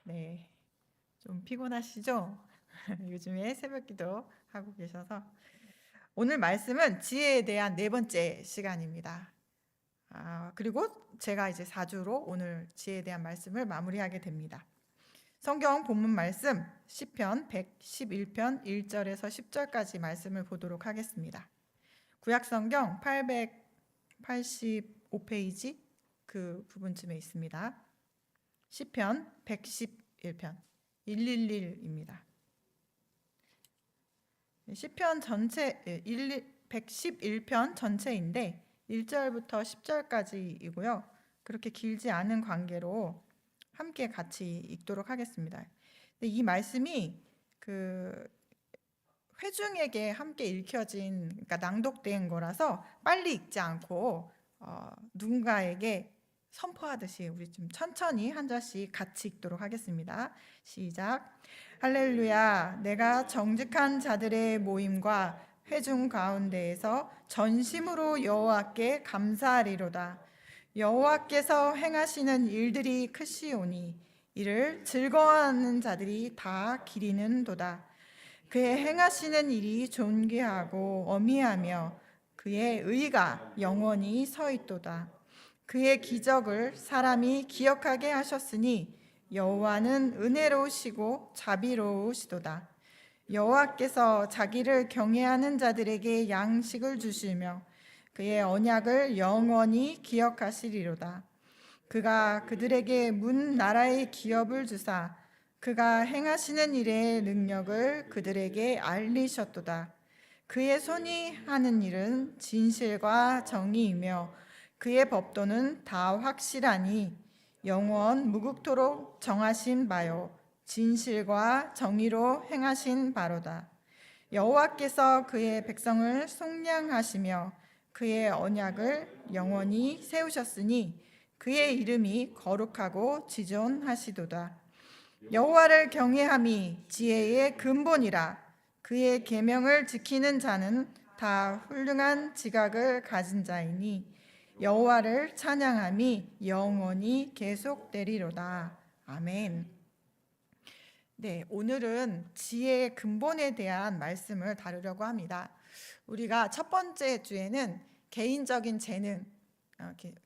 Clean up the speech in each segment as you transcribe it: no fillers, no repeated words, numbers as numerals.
네, 좀 피곤하시죠? 요즘에 새벽기도 하고 계셔서 오늘 말씀은 지혜에 대한 네 번째 시간입니다. 그리고 제가 이제 4주로 오늘 지혜에 대한 말씀을 마무리하게 됩니다. 성경 본문 말씀 시편 111편 1절에서 10절까지 말씀을 보도록 하겠습니다. 구약성경 885페이지 그 부분쯤에 있습니다. 시편 111편 111입니다. 시편 전체 111편 전체인데 1절부터 10절까지이고요. 그렇게 길지 않은 관계로 함께 같이 읽도록 하겠습니다. 이 말씀이 그 회중에게 함께 읽혀진, 그러니까 낭독된 거라서 빨리 읽지 않고 누군가에게 선포하듯이 우리 좀 천천히 한 절씩 같이 읽도록 하겠습니다. 시작. 할렐루야. 내가 정직한 자들의 모임과 회중 가운데에서 전심으로 여호와께 감사하리로다. 여호와께서 행하시는 일들이 크시오니 이를 즐거워하는 자들이 다 기리는도다. 그의 행하시는 일이 존귀하고 어미하며 그의 의가 영원히 서 있도다. 그의 기적을 사람이 기억하게 하셨으니 여호와는 은혜로우시고 자비로우시도다. 여호와께서 자기를 경외하는 자들에게 양식을 주시며 그의 언약을 영원히 기억하시리로다. 그가 그들에게 문 나라의 기업을 주사 그가 행하시는 일의 능력을 그들에게 알리셨도다. 그의 손이 하는 일은 진실과 정의이며 그의 법도는 다 확실하니 영원 무국토록 정하신 바요 진실과 정의로 행하신 바로다. 여호와께서 그의 백성을 속량하시며 그의 언약을 영원히 세우셨으니 그의 이름이 거룩하고 지존하시도다. 여호와를 경외함이 지혜의 근본이라. 그의 계명을 지키는 자는 다 훌륭한 지각을 가진 자이니 여호와를 찬양함이 영원히 계속되리로다. 아멘. 네, 오늘은 지혜의 근본에 대한 말씀을 다루려고 합니다. 우리가 첫 번째 주에는 개인적인 재능,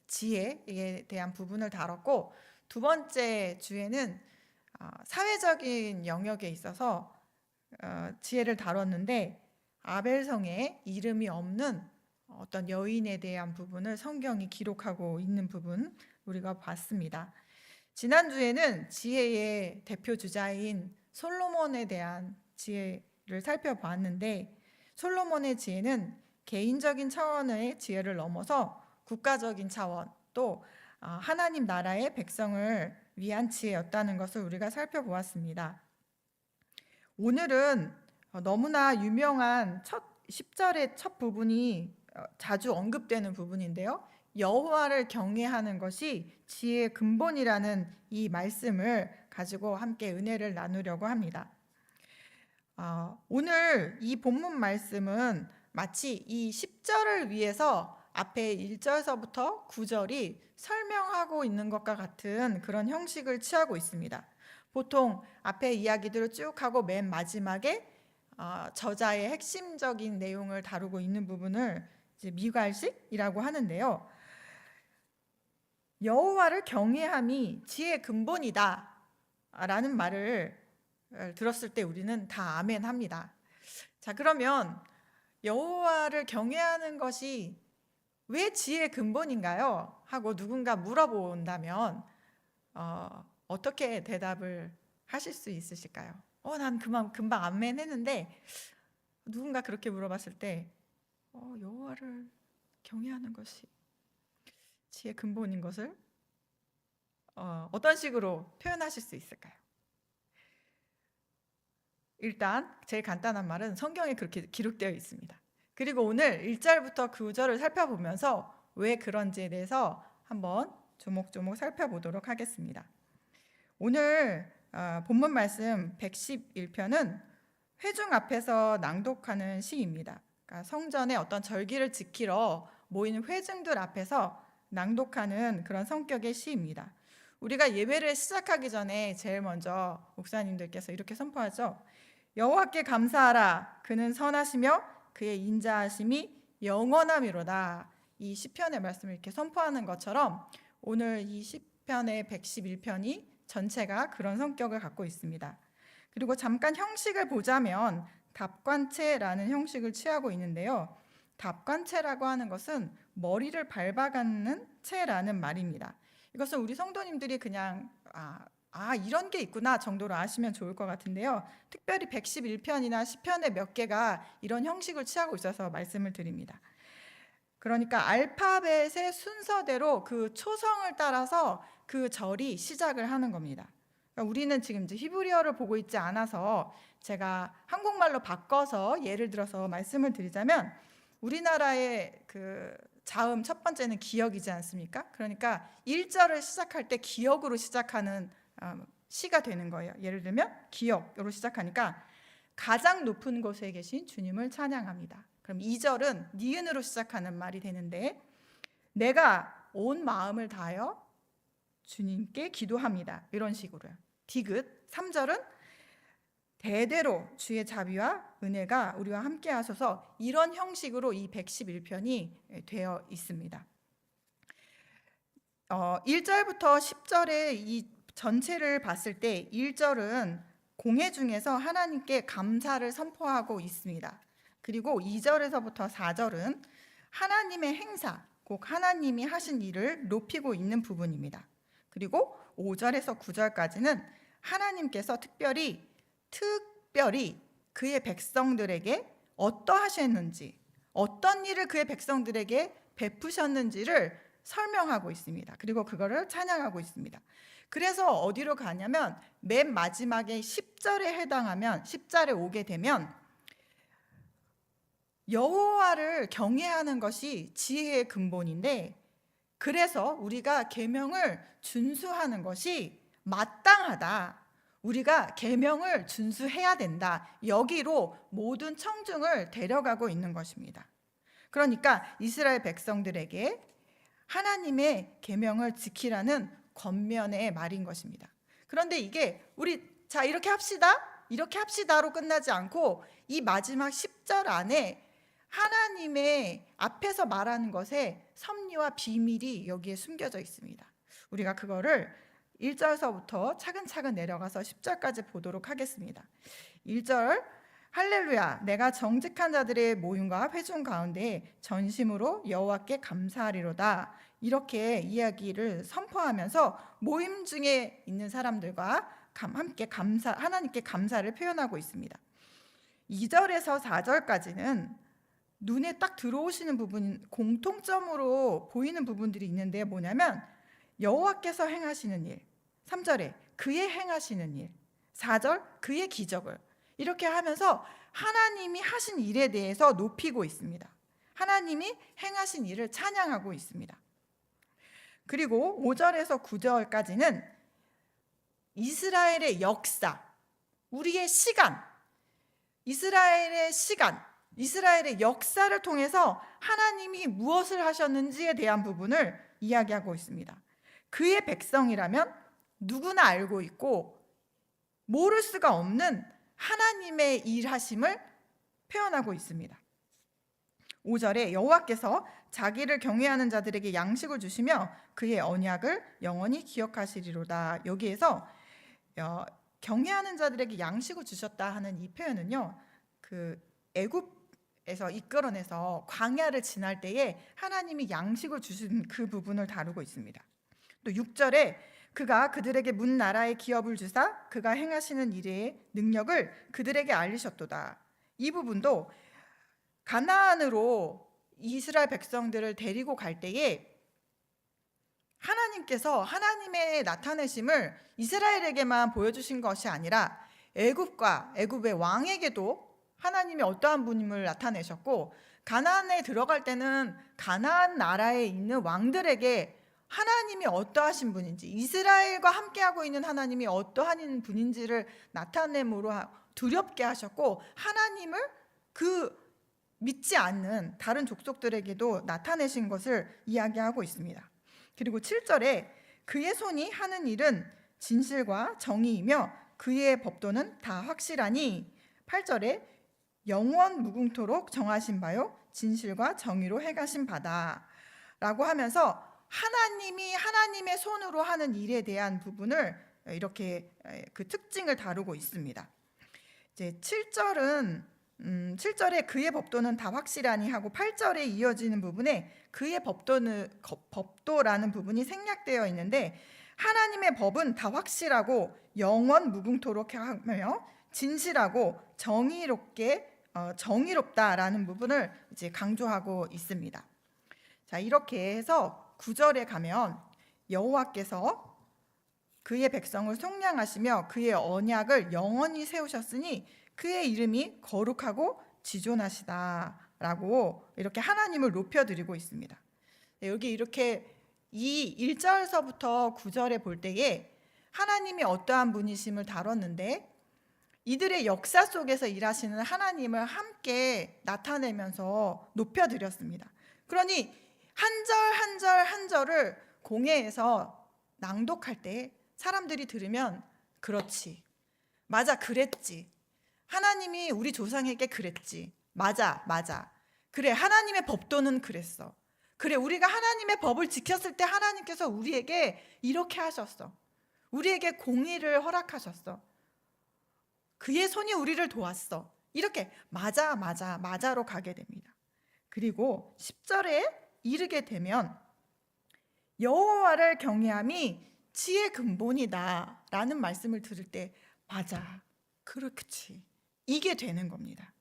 지혜에 대한 부분을 다뤘고, 두 번째 주에는 사회적인 영역에 있어서 지혜를 다뤘는데, 아벨성에 이름이 없는 어떤 여인에 대한 부분을 성경이 기록하고 있는 부분 우리가 봤습니다. 지난주에는 지혜의 대표 주자인 솔로몬에 대한 지혜를 살펴봤는데, 솔로몬의 지혜는 개인적인 차원의 지혜를 넘어서 국가적인 차원, 또 하나님 나라의 백성을 위한 지혜였다는 것을 우리가 살펴보았습니다. 오늘은 너무나 유명한 10절의 첫 부분이 자주 언급되는 부분인데요. 여호와를 경외하는 것이 지혜의 근본이라는 이 말씀을 가지고 함께 은혜를 나누려고 합니다. 오늘 이 본문 말씀은 마치 이 10절을 위해서 앞에 1절서부터 9절이 설명하고 있는 것과 같은 그런 형식을 취하고 있습니다. 보통 앞에 이야기들을 쭉 하고 맨 마지막에 저자의 핵심적인 내용을 다루고 있는 부분을 이제 미괄식이라고 하는데요. 여호와를 경외함이 지혜의 근본이다 라는 말을 들었을 때 우리는 다 아멘 합니다. 자, 그러면 여호와를 경외하는 것이 왜 지혜의 근본인가요? 하고 누군가 물어본다면 어떻게 대답을 하실 수 있으실까요? 난 금방 아멘 했는데 누군가 그렇게 물어봤을 때 여호와를 경외하는 것이 지혜의 근본인 것을 어떤 식으로 표현하실 수 있을까요? 일단 제일 간단한 말은 성경에 그렇게 기록되어 있습니다. 그리고 오늘 1절부터 9절을 살펴보면서 왜 그런지에 대해서 한번 조목조목 살펴보도록 하겠습니다. 오늘 본문 말씀 111편은 회중 앞에서 낭독하는 시입니다. 그러니까 성전의 어떤 절기를 지키러 모인 회중들 앞에서 낭독하는 그런 성격의 시입니다. 우리가 예배를 시작하기 전에 제일 먼저 목사님들께서 이렇게 선포하죠. 여호와께 감사하라. 그는 선하시며 그의 인자하심이 영원함이로다. 이 시편의 말씀을 이렇게 선포하는 것처럼 오늘 이 시편의 111편이 전체가 그런 성격을 갖고 있습니다. 그리고 잠깐 형식을 보자면 답관체라는 형식을 취하고 있는데요. 답관체라고 하는 것은 머리를 밟아가는 체라는 말입니다. 이것은 우리 성도님들이 그냥 이런 게 있구나 정도로 아시면 좋을 것 같은데요. 특별히 111편이나 시편의 몇 개가 이런 형식을 취하고 있어서 말씀을 드립니다. 그러니까 알파벳의 순서대로 그 초성을 따라서 그 절이 시작을 하는 겁니다. 그러니까 우리는 지금 이제 히브리어를 보고 있지 않아서 제가 한국말로 바꿔서 예를 들어서 말씀을 드리자면 우리나라의 그 자음 첫 번째는 기역이지 않습니까? 그러니까 1절을 시작할 때 기역으로 시작하는 시가 되는 거예요. 예를 들면 기역으로 시작하니까 가장 높은 곳에 계신 주님을 찬양합니다. 그럼 2절은 니은으로 시작하는 말이 되는데 내가 온 마음을 다하여 주님께 기도합니다. 이런 식으로요. 디귿. 3절은 대대로 주의 자비와 은혜가 우리와 함께 하셔서 이런 형식으로 이 111편이 되어 있습니다. 1절부터 10절의 이 전체를 봤을 때 1절은 공회 중에서 하나님께 감사를 선포하고 있습니다. 그리고 2절에서부터 4절은 하나님의 행사, 곧 하나님이 하신 일을 높이고 있는 부분입니다. 그리고 5절에서 9절까지는 하나님께서 특별히 그의 백성들에게 어떠하셨는지, 어떤 일을 그의 백성들에게 베푸셨는지를 설명하고 있습니다. 그리고 그거를 찬양하고 있습니다. 그래서 어디로 가냐면 맨 마지막에 10절에 해당하면 10절에 오게 되면 여호와를 경외하는 것이 지혜의 근본인데 그래서 우리가 계명을 준수하는 것이 마땅하다. 우리가 계명을 준수해야 된다. 여기로 모든 청중을 데려가고 있는 것입니다. 그러니까 이스라엘 백성들에게 하나님의 계명을 지키라는 권면의 말인 것입니다. 그런데 이게 우리 이렇게 합시다로 끝나지 않고 이 마지막 10절 안에 하나님의 앞에서 말하는 것에 섭리와 비밀이 여기에 숨겨져 있습니다. 우리가 그거를 1절서부터 차근차근 내려가서 10절까지 보도록 하겠습니다. 1절 할렐루야 내가 정직한 자들의 모임과 회중 가운데 전심으로 여호와께 감사하리로다. 이렇게 이야기를 선포하면서 모임 중에 있는 사람들과 함께 하나님께 감사를 표현하고 있습니다. 2절에서 4절까지는 눈에 딱 들어오시는 부분, 공통점으로 보이는 부분들이 있는데 뭐냐면 여호와께서 행하시는 일, 3절에 그의 행하시는 일, 4절 그의 기적을 이렇게 하면서 하나님이 하신 일에 대해서 높이고 있습니다. 하나님이 행하신 일을 찬양하고 있습니다. 그리고 5절에서 9절까지는 이스라엘의 역사, 우리의 시간, 이스라엘의 역사를 통해서 하나님이 무엇을 하셨는지에 대한 부분을 이야기하고 있습니다. 그의 백성이라면 누구나 알고 있고 모를 수가 없는 하나님의 일하심을 표현하고 있습니다. 5절에 여호와께서 자기를 경외하는 자들에게 양식을 주시며 그의 언약을 영원히 기억하시리로다. 여기에서 경외하는 자들에게 양식을 주셨다 하는 이 표현은요, 그 애굽에서 이끌어내서 광야를 지날 때에 하나님이 양식을 주신 그 부분을 다루고 있습니다. 또 6절에 그가 그들에게 문 나라의 기업을 주사 그가 행하시는 일의 능력을 그들에게 알리셨도다. 이 부분도 가나안으로 이스라엘 백성들을 데리고 갈 때에 하나님께서 하나님의 나타내심을 이스라엘에게만 보여주신 것이 아니라 애굽의 왕에게도 하나님이 어떠한 분임을 나타내셨고, 가나안에 들어갈 때는 가나안 나라에 있는 왕들에게 하나님이 어떠하신 분인지, 이스라엘과 함께하고 있는 하나님이 어떠한 분인지를 나타내므로 두렵게 하셨고, 하나님을 믿지 않는 다른 족속들에게도 나타내신 것을 이야기하고 있습니다. 그리고 7절에 그의 손이 하는 일은 진실과 정의이며 그의 법도는 다 확실하니 8절에 영원 무궁토록 정하신 바요 진실과 정의로 행하신 바다 라고 하면서 하나님이 하나님의 손으로 하는 일에 대한 부분을 이렇게 그 특징을 다루고 있습니다. 이제 7절에 그의 법도는 다 확실하니 하고 8절에 이어지는 부분에 그의 법도라는 부분이 생략되어 있는데 하나님의 법은 다 확실하고 영원 무궁토록 하며 진실하고 정의롭다라는 부분을 이제 강조하고 있습니다. 자, 이렇게 해서 9절에 가면 여호와께서 그의 백성을 속량하시며 그의 언약을 영원히 세우셨으니 그의 이름이 거룩하고 지존하시다라고 이렇게 하나님을 높여드리고 있습니다. 여기 이렇게 이 1절서부터 9절에 볼 때에 하나님이 어떠한 분이심을 다뤘는데 이들의 역사 속에서 일하시는 하나님을 함께 나타내면서 높여드렸습니다. 그러니 한 절 한 절 한 절을 공회에서 낭독할 때 사람들이 들으면 그렇지, 맞아, 그랬지, 하나님이 우리 조상에게 그랬지, 맞아, 그래, 하나님의 법도는 그랬어, 그래, 우리가 하나님의 법을 지켰을 때 하나님께서 우리에게 이렇게 하셨어, 우리에게 공의를 허락하셨어, 그의 손이 우리를 도왔어, 이렇게 맞아로 가게 됩니다. 그리고 10절에 이르게 되면 여호와를 경외함이 지혜의 근본이다 라는 말씀을 들을 때 맞아, 그렇지, 이게 되는 겁니다.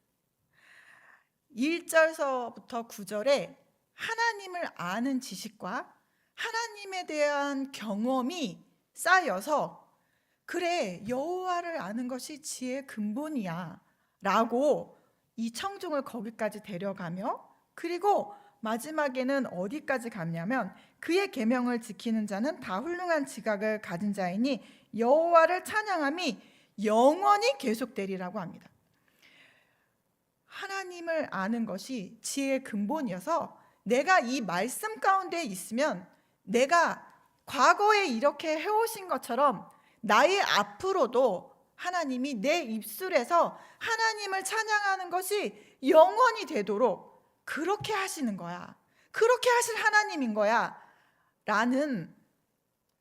1절서부터 9절에 하나님을 아는 지식과 하나님에 대한 경험이 쌓여서 그래, 여호와를 아는 것이 지혜의 근본이야 라고 이 청중을 거기까지 데려가며 그리고 마지막에는 어디까지 갔냐면 그의 계명을 지키는 자는 다 훌륭한 지각을 가진 자이니 여호와를 찬양함이 영원히 계속되리라고 합니다. 하나님을 아는 것이 지혜의 근본이어서 내가 이 말씀 가운데 있으면 내가 과거에 이렇게 해오신 것처럼 나의 앞으로도 하나님이 내 입술에서 하나님을 찬양하는 것이 영원히 되도록 그렇게 하시는 거야, 그렇게 하실 하나님인 거야 라는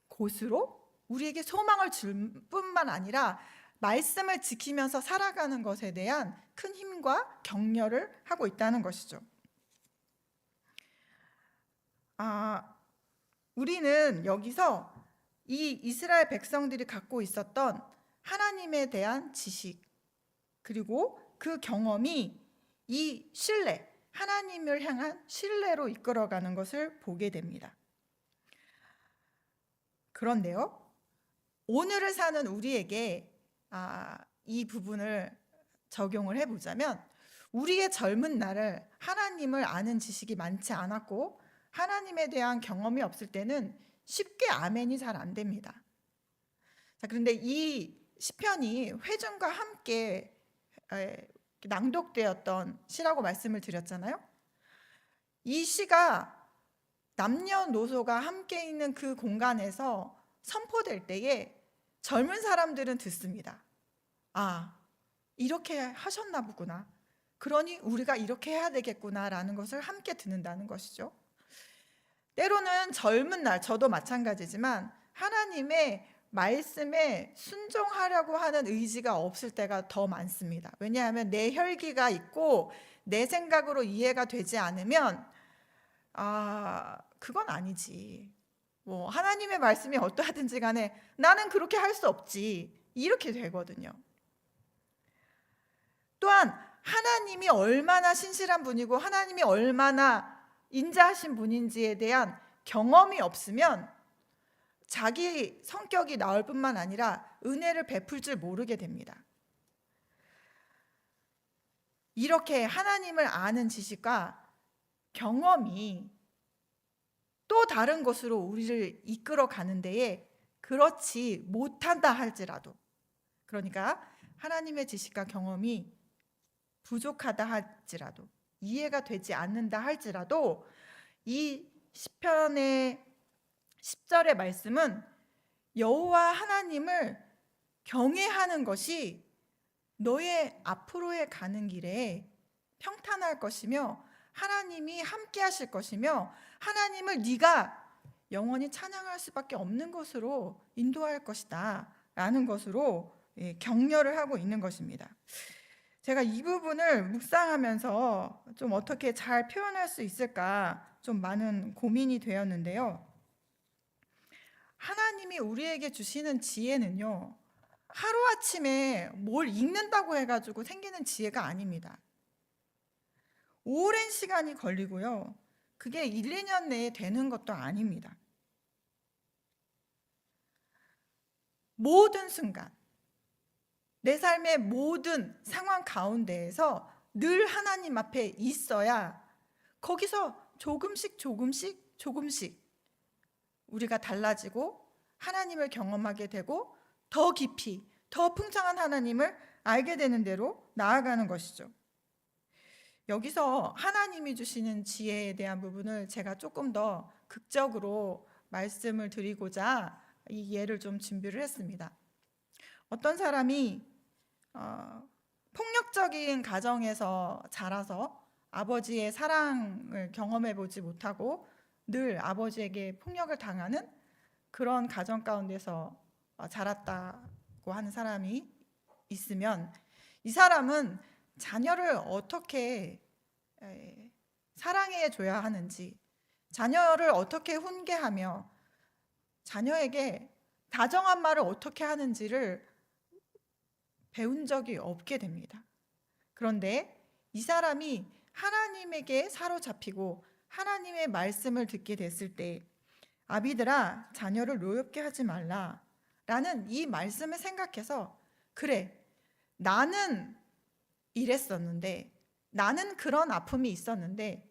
곳으로 우리에게 소망을 줄 뿐만 아니라 말씀을 지키면서 살아가는 것에 대한 큰 힘과 격려를 하고 있다는 것이죠. 우리는 여기서 이 이스라엘 백성들이 갖고 있었던 하나님에 대한 지식 그리고 그 경험이 이 신뢰, 하나님을 향한 신뢰로 이끌어가는 것을 보게 됩니다. 그런데요, 오늘을 사는 우리에게 이 부분을 적용을 해보자면 우리의 젊은 날을 하나님을 아는 지식이 많지 않았고 하나님에 대한 경험이 없을 때는 쉽게 아멘이 잘 안 됩니다. 자, 그런데 이 시편이 회중과 함께 낭독되었던 시라고 말씀을 드렸잖아요. 이 시가 남녀노소가 함께 있는 그 공간에서 선포될 때에 젊은 사람들은 듣습니다. 이렇게 하셨나 보구나, 그러니 우리가 이렇게 해야 되겠구나라는 것을 함께 듣는다는 것이죠. 때로는 젊은 날, 저도 마찬가지지만 하나님의 말씀에 순종하려고 하는 의지가 없을 때가 더 많습니다. 왜냐하면 내 혈기가 있고 내 생각으로 이해가 되지 않으면 그건 아니지, 뭐 하나님의 말씀이 어떠하든지 간에 나는 그렇게 할 수 없지, 이렇게 되거든요. 또한 하나님이 얼마나 신실한 분이고 하나님이 얼마나 인자하신 분인지에 대한 경험이 없으면 자기 성격이 나을 뿐만 아니라 은혜를 베풀 줄 모르게 됩니다. 이렇게 하나님을 아는 지식과 경험이 또 다른 것으로 우리를 이끌어 가는 데에 그렇지 못한다 할지라도, 그러니까 하나님의 지식과 경험이 부족하다 할지라도, 이해가 되지 않는다 할지라도 이 시편의 10절의 말씀은 여호와 하나님을 경외하는 것이 너의 앞으로의 가는 길에 평탄할 것이며 하나님이 함께 하실 것이며 하나님을 네가 영원히 찬양할 수밖에 없는 것으로 인도할 것이다 라는 것으로 격려를 하고 있는 것입니다. 제가 이 부분을 묵상하면서 좀 어떻게 잘 표현할 수 있을까 좀 많은 고민이 되었는데요. 하나님이 우리에게 주시는 지혜는요, 하루아침에 뭘 읽는다고 해가지고 생기는 지혜가 아닙니다. 오랜 시간이 걸리고요. 그게 1, 2년 내에 되는 것도 아닙니다. 모든 순간, 내 삶의 모든 상황 가운데에서 늘 하나님 앞에 있어야 거기서 조금씩 우리가 달라지고 하나님을 경험하게 되고 더 깊이, 더 풍성한 하나님을 알게 되는 대로 나아가는 것이죠. 여기서 하나님이 주시는 지혜에 대한 부분을 제가 조금 더 극적으로 말씀을 드리고자 이 예를 좀 준비를 했습니다. 어떤 사람이 폭력적인 가정에서 자라서 아버지의 사랑을 경험해 보지 못하고 늘 아버지에게 폭력을 당하는 그런 가정 가운데서 자랐다고 하는 사람이 있으면 이 사람은 자녀를 어떻게 사랑해 줘야 하는지, 자녀를 어떻게 훈계하며 자녀에게 다정한 말을 어떻게 하는지를 배운 적이 없게 됩니다. 그런데 이 사람이 하나님에게 사로잡히고 하나님의 말씀을 듣게 됐을 때 아비들아 자녀를 노엽게 하지 말라 라는 이 말씀을 생각해서 그래, 나는 이랬었는데, 나는 그런 아픔이 있었는데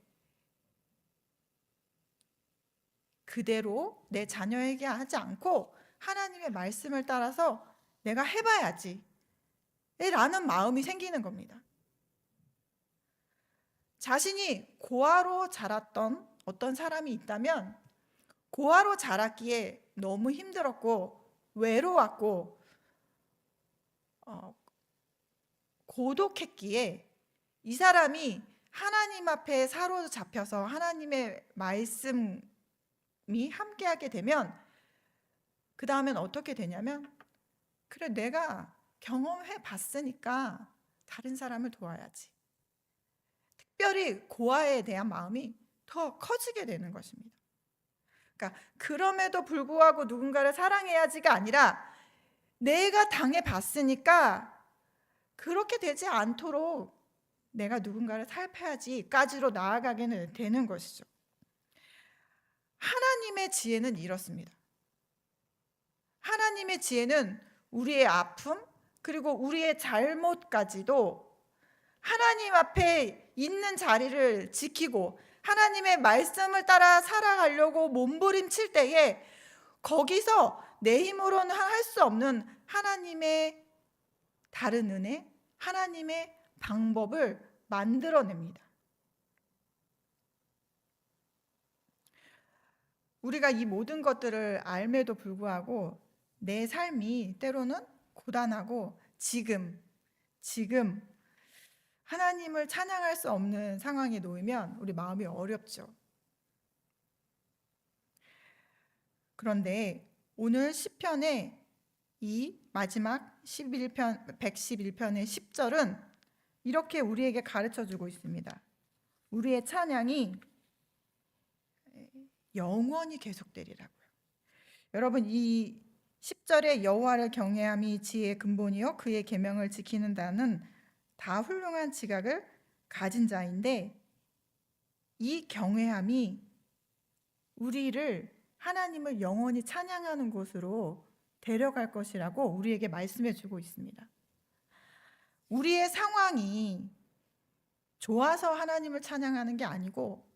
그대로 내 자녀에게 하지 않고 하나님의 말씀을 따라서 내가 해봐야지 라는 마음이 생기는 겁니다. 자신이 고아로 자랐던 어떤 사람이 있다면 고아로 자랐기에 너무 힘들었고 외로웠고 고독했기에 이 사람이 하나님 앞에 사로잡혀서 하나님의 말씀이 함께하게 되면 그 다음엔 어떻게 되냐면 그래, 내가 경험해 봤으니까 다른 사람을 도와야지. 특별히 고아에 대한 마음이 더 커지게 되는 것입니다. 그러니까 그럼에도 불구하고 누군가를 사랑해야지가 아니라 내가 당해봤으니까 그렇게 되지 않도록 내가 누군가를 살펴야지까지로 나아가게 되는 것이죠. 하나님의 지혜는 이렇습니다. 하나님의 지혜는 우리의 아픔 그리고 우리의 잘못까지도 하나님 앞에 있는 자리를 지키고 하나님의 말씀을 따라 살아가려고 몸부림칠 때에 거기서 내 힘으로는 할 수 없는 하나님의 다른 은혜, 하나님의 방법을 만들어냅니다. 우리가 이 모든 것들을 알매도 불구하고 내 삶이 때로는 고단하고 지금 하나님을 찬양할 수 없는 상황에 놓이면 우리 마음이 어렵죠. 그런데 오늘 시편의 이 마지막 111편의 10절은 이렇게 우리에게 가르쳐주고 있습니다. 우리의 찬양이 영원히 계속되리라고요. 여러분, 이 10절에 여호와를 경외함이 지혜의 근본이요 그의 계명을 지키는다는 다 훌륭한 지각을 가진 자인데 이 경외함이 우리를 하나님을 영원히 찬양하는 곳으로 데려갈 것이라고 우리에게 말씀해 주고 있습니다. 우리의 상황이 좋아서 하나님을 찬양하는 게 아니고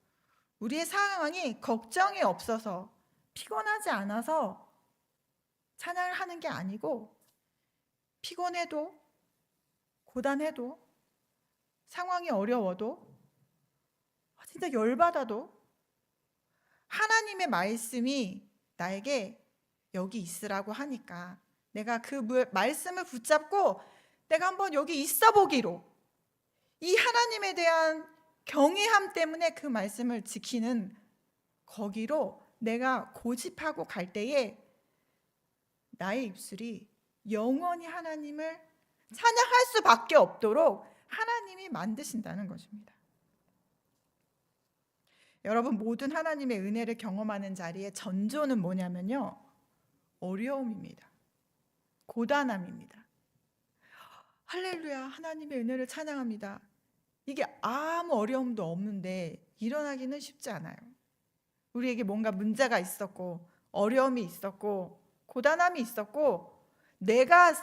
우리의 상황이 걱정이 없어서 피곤하지 않아서 찬양을 하는 게 아니고 피곤해도 고단해도 상황이 어려워도 진짜 열받아도 하나님의 말씀이 나에게 여기 있으라고 하니까 내가 그 말씀을 붙잡고 내가 한번 여기 있어 보기로, 이 하나님에 대한 경외함 때문에 그 말씀을 지키는 거기로 내가 고집하고 갈 때에 나의 입술이 영원히 하나님을 찬양할 수밖에 없도록 하나님이 만드신다는 것입니다. 여러분, 모든 하나님의 은혜를 경험하는 자리에 전조는 뭐냐면요, 어려움입니다. 고단함입니다. 할렐루야, 하나님의 은혜를 찬양합니다. 이게 아무 어려움도 없는데 일어나기는 쉽지 않아요. 우리에게 뭔가 문제가 있었고 어려움이 있었고 고단함이 있었고 내가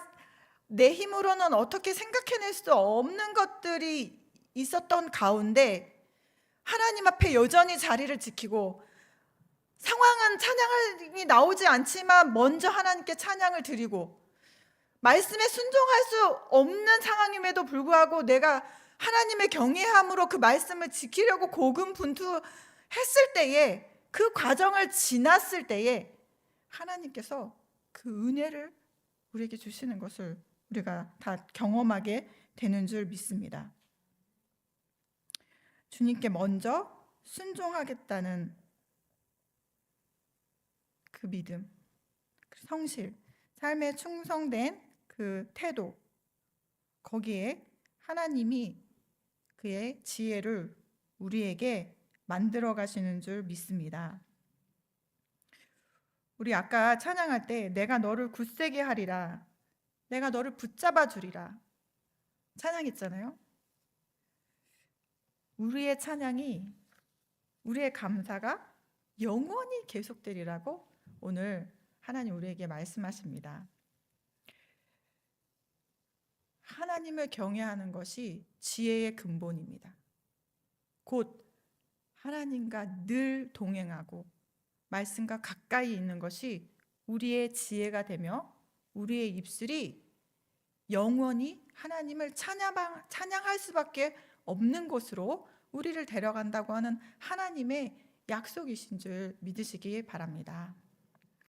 내 힘으로는 어떻게 생각해낼 수 없는 것들이 있었던 가운데 하나님 앞에 여전히 자리를 지키고, 상황은 찬양이 나오지 않지만 먼저 하나님께 찬양을 드리고, 말씀에 순종할 수 없는 상황임에도 불구하고 내가 하나님의 경외함으로 그 말씀을 지키려고 고군분투했을 때에, 그 과정을 지났을 때에 하나님께서 그 은혜를 우리에게 주시는 것을 우리가 다 경험하게 되는 줄 믿습니다. 주님께 먼저 순종하겠다는 그 믿음, 그 성실, 삶에 충성된 그 태도, 거기에 하나님이 그의 지혜를 우리에게 만들어 가시는 줄 믿습니다. 우리 아까 찬양할 때 내가 너를 굳세게 하리라, 내가 너를 붙잡아 주리라 찬양했잖아요. 우리의 찬양이, 우리의 감사가 영원히 계속되리라고 오늘 하나님 우리에게 말씀하십니다. 하나님을 경외하는 것이 지혜의 근본입니다. 곧 하나님과 늘 동행하고 말씀과 가까이 있는 것이 우리의 지혜가 되며 우리의 입술이 영원히 하나님을 찬양할 수밖에 없는 곳으로 우리를 데려간다고 하는 하나님의 약속이신 줄 믿으시기 바랍니다.